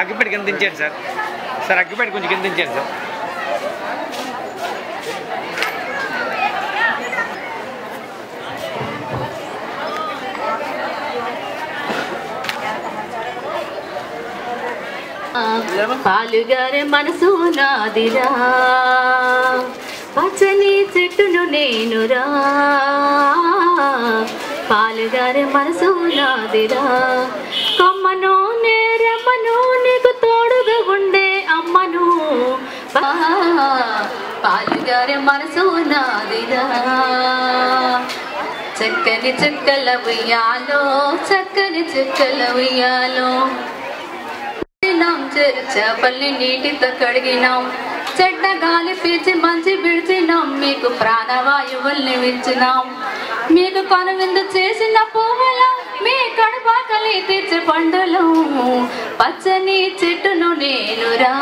అగ్గిపెట్టి కింద దించండి sir. Sir అగ్గిపెట్టి కొంచెం కింద దించండి సార్. పాలుగారే మనసు నాదిరా, పచ్చని చెట్టును నేనురా. పాలుగారే మనసు నాదిరా, కొమ్మను నేరమ్మను నీకు తోడుగా ఉండే అమ్మను. పాలుగారే మనసు నాదిరా, చక్కని చుక్కల ఉయ్యాలో, చక్కని చుక్కల ఉయ్యాలో. చేపల్ని నీటితో కడిగినాం, చెడ్డ గాలి పీల్చి మంచి విడిచినాం, మీకు ప్రాణవాయువుల్ని విడిచినాం. మీకు కనువిందు చేసిన పువ్వుల, మీ కడుపాకలి తీర్చి పండులు. పచ్చని చెట్టును నేనురా,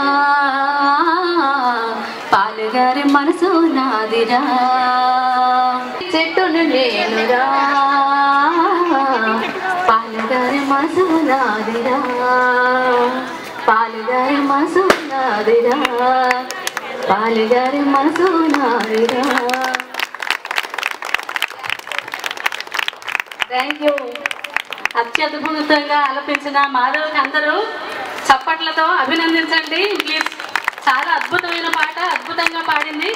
పాలుగారి మనసు నాదిరా. చెట్టును నేనురా, పాలుగారి మనసు నాదిరా. పాలుగారి మనసు నాదిరా, పాలుగారి మనసు నాదిరా. Thank you. అత్యద్భుతంగా ఆలపించిన మాధవ్కి అందరూ చప్పట్లతో అభినందించండి ప్లీజ్. చాలా అద్భుతమైన పాట, అద్భుతంగా పాడింది.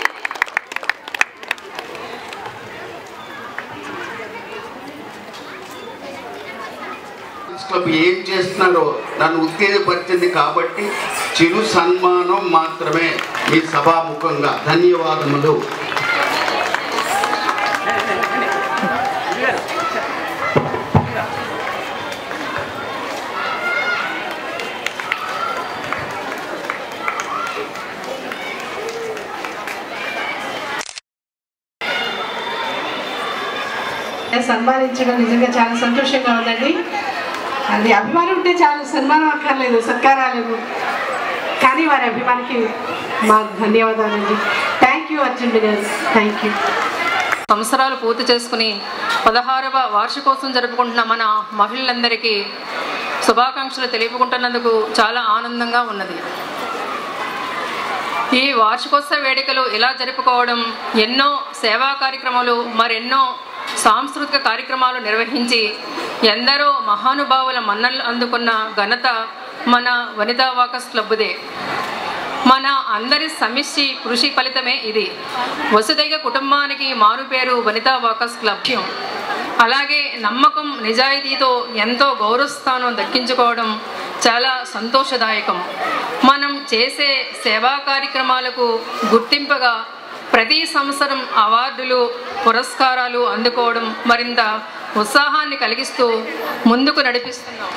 క్లబ్ ఏం చేస్తున్నారో నన్ను ఉత్తేజపరిచింది కాబట్టి చిరు సన్మానం మాత్రమే మీ సభాముఖంగా. ధన్యవాదములు. సన్మానించడం నిజంగా చాలా సంతోషంగా ఉందండి. అది అభిమానం ఉంటే చాలు, సన్మానం అక్కర్లేదు, సత్కారాలు. కానీ వారి అభిమానికి మా ధన్యవాదాలండి. థ్యాంక్ యూ అర్జున్ గారు, థ్యాంక్ యూ. సంవత్సరాలు పూర్తి చేసుకుని 16వ వార్షికోత్సవం జరుపుకుంటున్న మన మహిళలందరికీ శుభాకాంక్షలు తెలుపుకుంటున్నందుకు చాలా ఆనందంగా ఉన్నది. ఈ వార్షికోత్సవ వేడుకలు ఇలా జరుపుకోవడం, ఎన్నో సేవా కార్యక్రమాలు, మరెన్నో సాంస్కృతిక కార్యక్రమాలు నిర్వహించి ఎందరో మహానుభావుల మన్ననలు అందుకున్న ఘనత మన వనితా వాకర్స్ క్లబ్దే. మన అందరి సమిష్టి కృషి ఫలితమే ఇది. వసుదైక కుటుంబానికి మారుపేరు వనితా వాకర్స్ క్లబ్. అలాగే నమ్మకం, నిజాయితీతో ఎంతో గౌరవస్థానం దక్కించుకోవడం చాలా సంతోషదాయకం. మనం చేసే సేవా కార్యక్రమాలకు గుర్తింపుగా ప్రతి సంవత్సరం అవార్డులు, పురస్కారాలు అందుకోవడం మరింత ఉత్సాహాన్ని కలిగిస్తూ ముందుకు నడిపిస్తున్నాం.